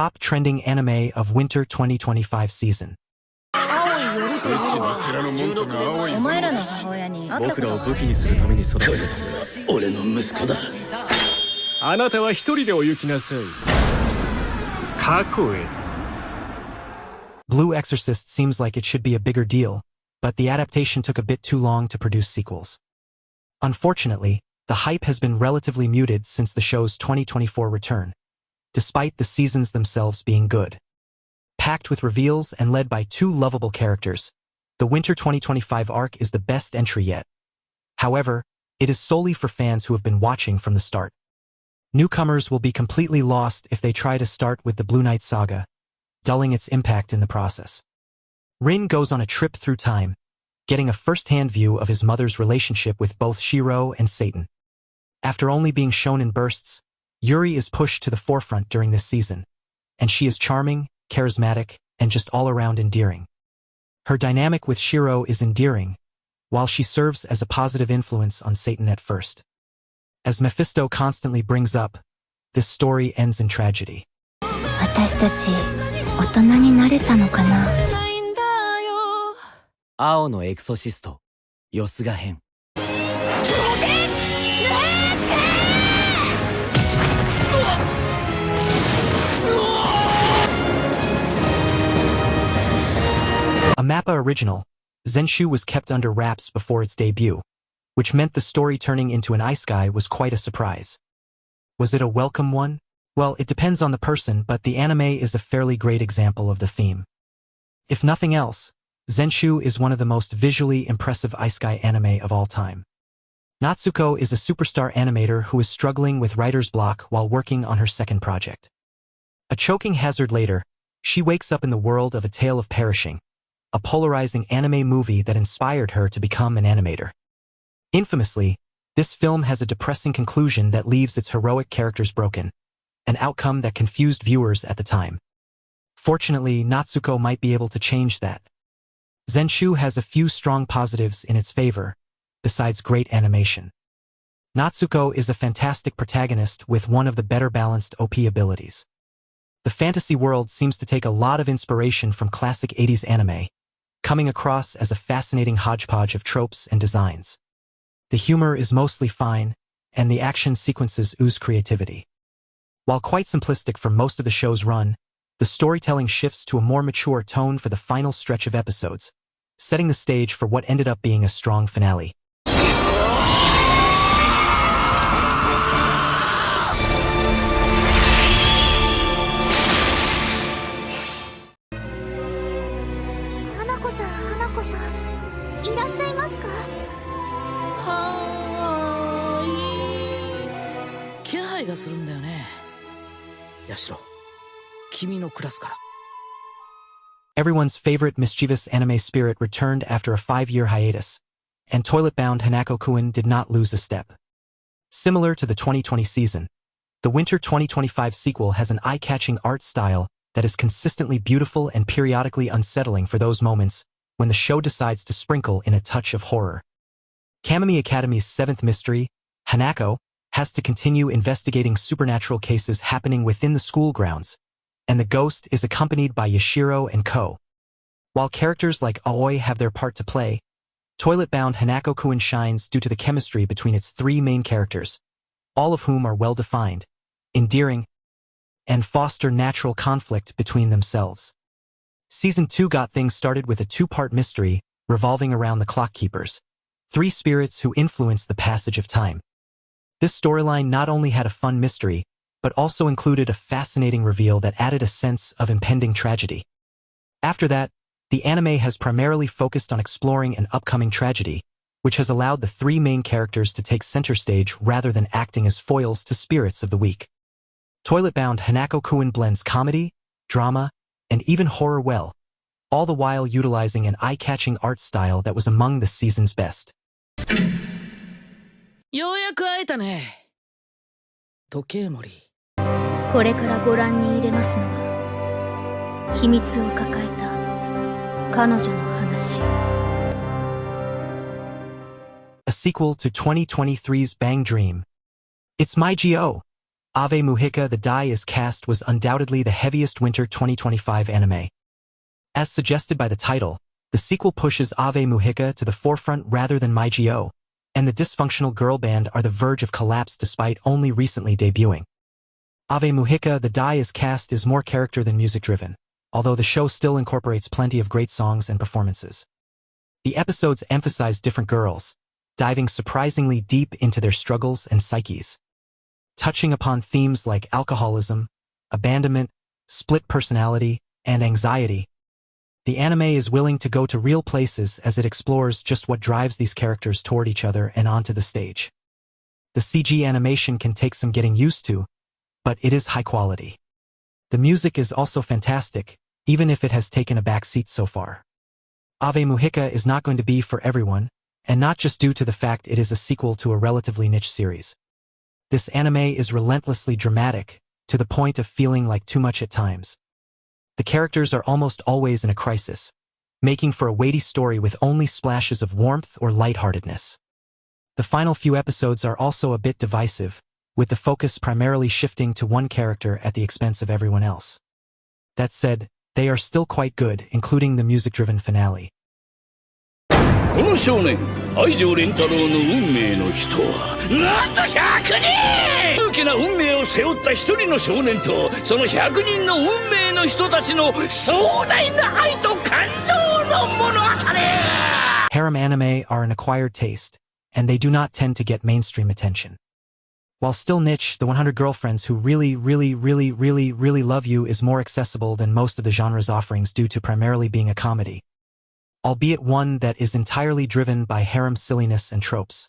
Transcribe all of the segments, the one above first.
top trending anime of winter 2025 season. お前らの母親に会ったことがある。武器にするために育てこいつは俺の息子だ。あなたは一人でお行きなさい。過去へ。Blue Exorcist seems like it should be a bigger deal, but the adaptation took a bit too long to produce sequels. Unfortunately, the hype has been relatively muted since the show's 2024 return, despite the seasons themselves being good. Packed with reveals and led by two lovable characters, the Winter 2025 arc is the best entry yet. However, it is solely for fans who have been watching from the start. Newcomers will be completely lost if they try to start with the Blue Knight saga, dulling its impact in the process. Rin goes on a trip through time, getting a first-hand view of his mother's relationship with both Shiro and Satan. After only being shown in bursts, Yuri is pushed to the forefront during this season, and she is charming, charismatic, and just all-around endearing. Her dynamic with Shiro is endearing, while she serves as a positive influence on Satan at first. As Mephisto constantly brings up, this story ends in tragedy. 私たち大人になれたのかな。青のエクソシスト、ヨスが編。A MAPPA original, Zenshu was kept under wraps before its debut, which meant the story turning into an isekai was quite a surprise. Was it a welcome one? Well, it depends on the person, but the anime is a fairly great example of the theme. If nothing else, Zenshu is one of the most visually impressive isekai anime of all time. Natsuko is a superstar animator who is struggling with writer's block while working on her second project. A choking hazard later, she wakes up in the world of A Tale of Perishing, a polarizing anime movie that inspired her to become an animator. Infamously, this film has a depressing conclusion that leaves its heroic characters broken, an outcome that confused viewers at the time. Fortunately, Natsuko might be able to change that. Zenshu has a few strong positives in its favor, besides great animation. Natsuko is a fantastic protagonist with one of the better balanced OP abilities. The fantasy world seems to take a lot of inspiration from classic 80s anime, coming across as a fascinating hodgepodge of tropes and designs. The humor is mostly fine, and the action sequences ooze creativity. While quite simplistic for most of the show's run, the storytelling shifts to a more mature tone for the final stretch of episodes, setting the stage for what ended up being a strong finale. いらっしゃいますか。はーい。気配がするんだよね。ヤシロ、君のクラスから。Everyone's favorite mischievous anime spirit returned after a 5-year hiatus, and toilet-bound Hanako-kun did not lose a step. Similar to the 2020 season, the Winter 2025 sequel has an eye-catching art style that is consistently beautiful and periodically unsettling for those moments when the show decides to sprinkle in a touch of horror. Kamimi Academy's 7th mystery, Hanako, has to continue investigating supernatural cases happening within the school grounds, and the ghost is accompanied by Yashiro and Ko. While characters like Aoi have their part to play, toilet-bound Hanako-kun shines due to the chemistry between its 3 main characters, all of whom are well-defined, endearing, and foster natural conflict between themselves. Season 2 got things started with a 2-part mystery revolving around the Clock Keepers, 3 spirits who influence the passage of time. This storyline not only had a fun mystery, but also included a fascinating reveal that added a sense of impending tragedy. After that, the anime has primarily focused on exploring an upcoming tragedy, which has allowed the 3 main characters to take center stage rather than acting as foils to spirits of the weak. Toilet-bound Hanako-kun blends comedy, drama, and even horror well, all the while utilizing an eye-catching art style that was among the season's best. ようやく会えたね。時計森。これからご覧に入れますのは秘密を抱えた彼女の話。A sequel to 2023's Bang Dream. It's My G.O., Ave Mujica: The Die Is Cast was undoubtedly the heaviest winter 2025 anime. As suggested by the title, the sequel pushes Ave Mujica to the forefront rather than Maigyo, and the dysfunctional girl band are the verge of collapse despite only recently debuting. Ave Mujica: The Die Is Cast is more character than music-driven, although the show still incorporates plenty of great songs and performances. The episodes emphasize different girls, diving surprisingly deep into their struggles and psyches. Touching upon themes like alcoholism, abandonment, split personality, and anxiety. The anime is willing to go to real places as it explores just what drives these characters toward each other and onto the stage. The CG animation can take some getting used to, but it is high quality. The music is also fantastic, even if it has taken a back seat so far. Ave Mujica is not going to be for everyone, and not just due to the fact it is a sequel to a relatively niche series. This anime is relentlessly dramatic, to the point of feeling like too much at times. The characters are almost always in a crisis, making for a weighty story with only splashes of warmth or lightheartedness. The final few episodes are also a bit divisive, with the focus primarily shifting to one character at the expense of everyone else. That said, they are still quite good, including the music-driven finale. この少年愛情連太郎の運命の人はなんと100人大きな運命を背負った一人の少年とその100人の運命の人たちの壮大な愛と感動の物語 Harem anime are an acquired taste, and they do not tend to get mainstream attention. While still niche, The 100 Girlfriends Who Really Love You is more accessible than most of the genre's offerings due to primarily being a comedy, albeit one that is entirely driven by harem silliness and tropes.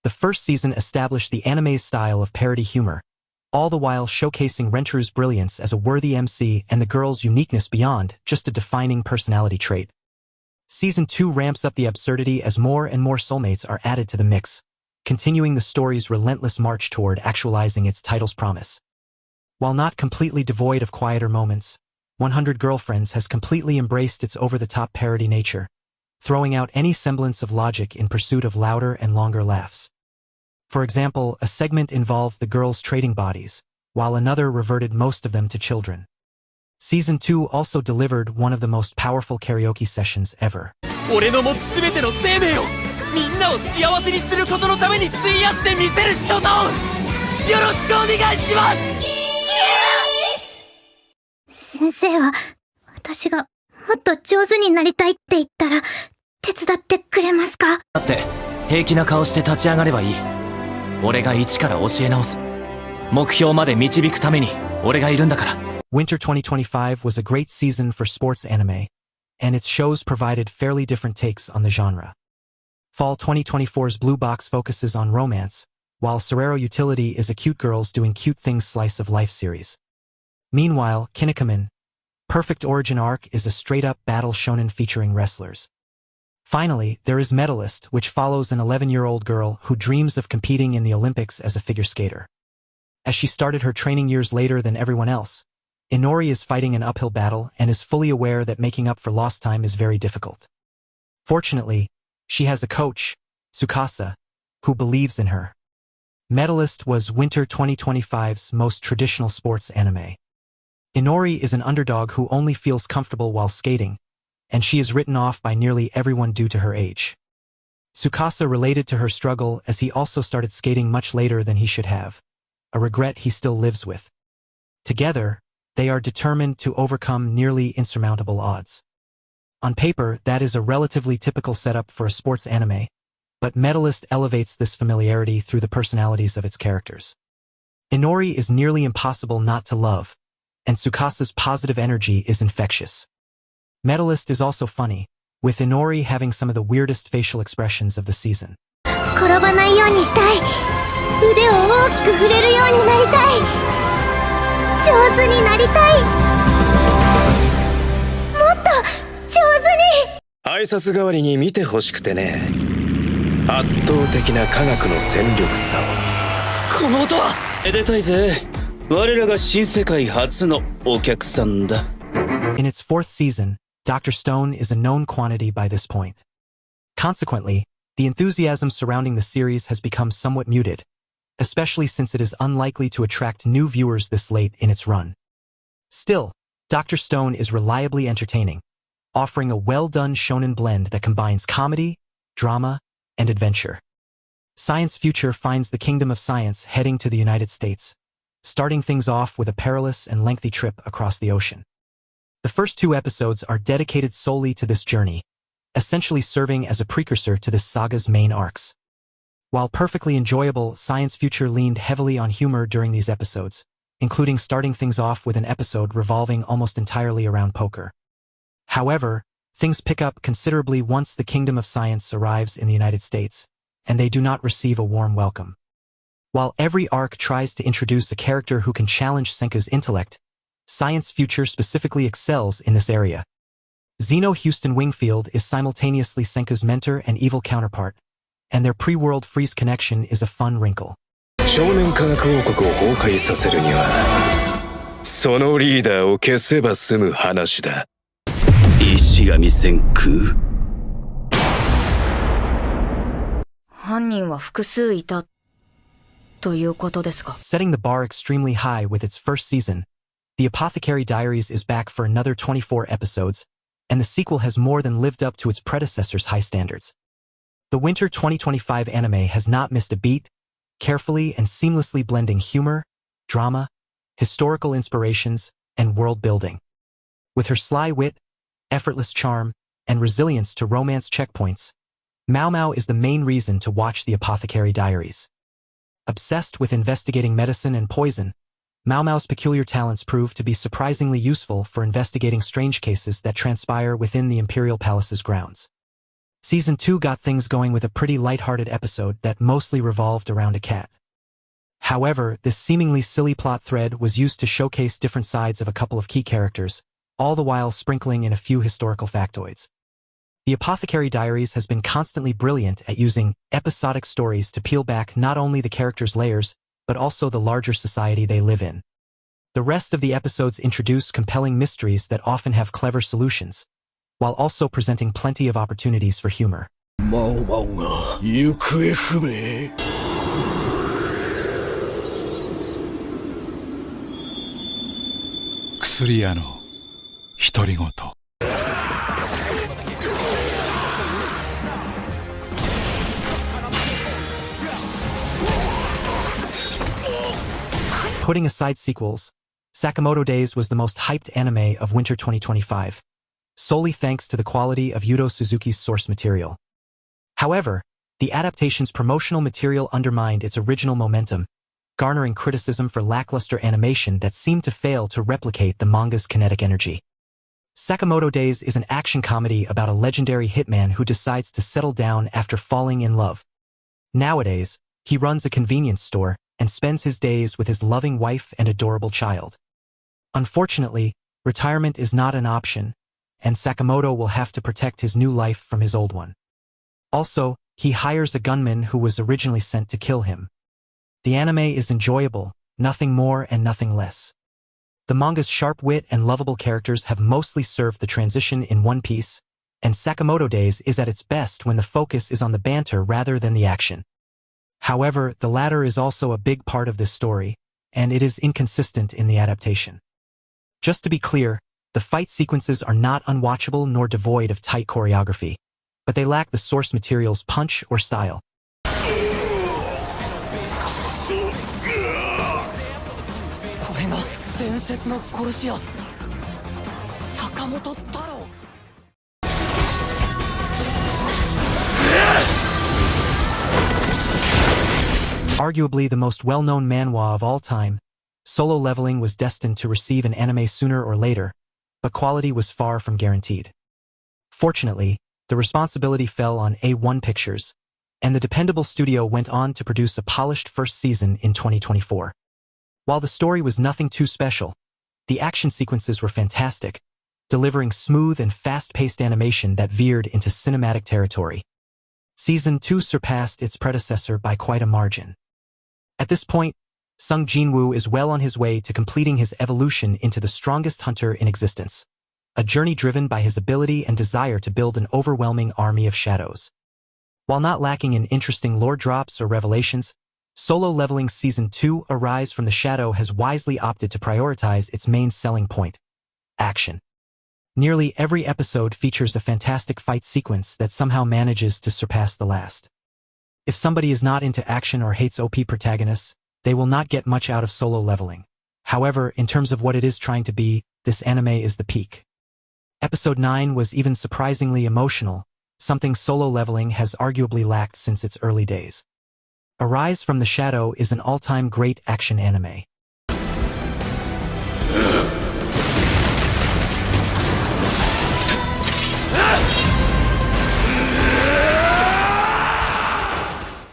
The first season established the anime's style of parody humor, all the while showcasing Renteru's brilliance as a worthy MC and the girl's uniqueness beyond just a defining personality trait. Season 2 ramps up the absurdity as more and more soulmates are added to the mix, continuing the story's relentless march toward actualizing its title's promise. While not completely devoid of quieter moments, 100 Girlfriends has completely embraced its over-the-top parody nature, throwing out any semblance of logic in pursuit of louder and longer laughs. For example, a segment involved the girls trading bodies, while another reverted most of them to children. Season 2 also delivered one of the most powerful karaoke sessions ever. 俺の持つ全ての生命をみんなを幸せにすることのために費やしてみせる所存よろしくお願いします先生は、私がもっと上手になりたいって言ったら、手伝ってくれますか？だって、平気な顔して立ち上がればいい。俺が一から教え直す。目標まで導くために、俺がいるんだから。Winter 2025 was a great season for sports anime, and its shows provided fairly different takes on the genre. Fall 2024's Blue Box focuses on romance, while Sorero Utility is a cute girls doing cute things slice of life series. Meanwhile, Kinnikuman, Perfect Origin Arc is a straight-up battle shonen featuring wrestlers. Finally, there is Medalist, which follows an 11-year-old girl who dreams of competing in the Olympics as a figure skater. As she started her training years later than everyone else, Inori is fighting an uphill battle and is fully aware that making up for lost time is very difficult. Fortunately, she has a coach, Tsukasa, who believes in her. Medalist was Winter 2025's most traditional sports anime. Inori is an underdog who only feels comfortable while skating, and she is written off by nearly everyone due to her age. Tsukasa related to her struggle as he also started skating much later than he should have, a regret he still lives with. Together, they are determined to overcome nearly insurmountable odds. On paper, that is a relatively typical setup for a sports anime, but Medalist elevates this familiarity through the personalities of its characters. Inori is nearly impossible not to love, and Tsukasa's positive energy is infectious. Medalist is also funny, with Inori having some of the weirdest facial expressions of the season. 転ばないようにしたい。腕を大きく振れるようになりたい。上手になりたい。もっと上手に。挨拶代わりに見てほしくてね。圧倒的な科学の戦力差を。この音は。めでたいぜ。我らが新世界初のお客さんだ。In its fourth season, Dr. Stone is a known quantity by this point. Consequently, the enthusiasm surrounding the series has become somewhat muted, especially since it is unlikely to attract new viewers this late in its run. Still, Dr. Stone is reliably entertaining, offering a well-done shonen blend that combines comedy, drama, and adventure. Science Future finds the Kingdom of Science heading to the United States, starting things off with a perilous and lengthy trip across the ocean. The first 2 episodes are dedicated solely to this journey, essentially serving as a precursor to this saga's main arcs. While perfectly enjoyable, Science Future leaned heavily on humor during these episodes, including starting things off with an episode revolving almost entirely around poker. However, things pick up considerably once the Kingdom of Science arrives in the United States, and they do not receive a warm welcome. While every arc tries to introduce a character who can challenge Senka's intellect, Science Future specifically excels in this area. Zeno Houston Wingfield is simultaneously Senka's mentor and evil counterpart, and their pre-world freeze connection is a fun wrinkle. 少年科学王国を崩壊させるにはそのリーダーを消せば済む話だ。石神千空。犯人は複数いたということですか。 Setting the bar extremely high with its first season, The Apothecary Diaries is back for another 24 episodes, and the sequel has more than lived up to its predecessor's high standards. The winter 2025 anime has not missed a beat, carefully and seamlessly blending humor, drama, historical inspirations, and world building. With her sly wit, effortless charm, and resilience to romance checkpoints, Mao Mao is the main reason to watch The Apothecary Diaries. Obsessed with investigating medicine and poison, Mao Mao's peculiar talents prove to be surprisingly useful for investigating strange cases that transpire within the Imperial Palace's grounds. Season 2 got things going with a pretty lighthearted episode that mostly revolved around a cat. However, this seemingly silly plot thread was used to showcase different sides of a couple of key characters, all the while sprinkling in a few historical factoids. The Apothecary Diaries has been constantly brilliant at using episodic stories to peel back not only the characters' layers, but also the larger society they live in. The rest of the episodes introduce compelling mysteries that often have clever solutions, while also presenting plenty of opportunities for humor. マオマオが行方不明。薬屋の独り言。Putting aside sequels, Sakamoto Days was the most hyped anime of winter 2025, solely thanks to the quality of Yuto Suzuki's source material. However, the adaptation's promotional material undermined its original momentum, garnering criticism for lackluster animation that seemed to fail to replicate the manga's kinetic energy. Sakamoto Days is an action comedy about a legendary hitman who decides to settle down after falling in love. Nowadays, he runs a convenience store and spends his days with his loving wife and adorable child. Unfortunately, retirement is not an option, and Sakamoto will have to protect his new life from his old one. Also, he hires a gunman who was originally sent to kill him. The anime is enjoyable, nothing more and nothing less. The manga's sharp wit and lovable characters have mostly served the transition in one piece, and Sakamoto Days is at its best when the focus is on the banter rather than the action. However, the latter is also a big part of this story, and it is inconsistent in the adaptation. Just to be clear, the fight sequences are not unwatchable nor devoid of tight choreography, but they lack the source material's punch or style. これが伝説の殺し屋坂本太郎。 Arguably the most well-known manhwa of all time, Solo Leveling was destined to receive an anime sooner or later, but quality was far from guaranteed. Fortunately, the responsibility fell on A1 Pictures, and the dependable studio went on to produce a polished first season in 2024. While the story was nothing too special, the action sequences were fantastic, delivering smooth and fast-paced animation that veered into cinematic territory. Season 2 surpassed its predecessor by quite a margin. At this point, Sung Jinwoo is well on his way to completing his evolution into the strongest hunter in existence, a journey driven by his ability and desire to build an overwhelming army of shadows. While not lacking in interesting lore drops or revelations, Solo Leveling Season 2 Arise from the Shadow has wisely opted to prioritize its main selling point: action. Nearly every episode features a fantastic fight sequence that somehow manages to surpass the last. If somebody is not into action or hates OP protagonists, they will not get much out of Solo Leveling. However, in terms of what it is trying to be, this anime is the peak. Episode 9 was even surprisingly emotional, something Solo Leveling has arguably lacked since its early days. Arise from the Shadow is an all-time great action anime.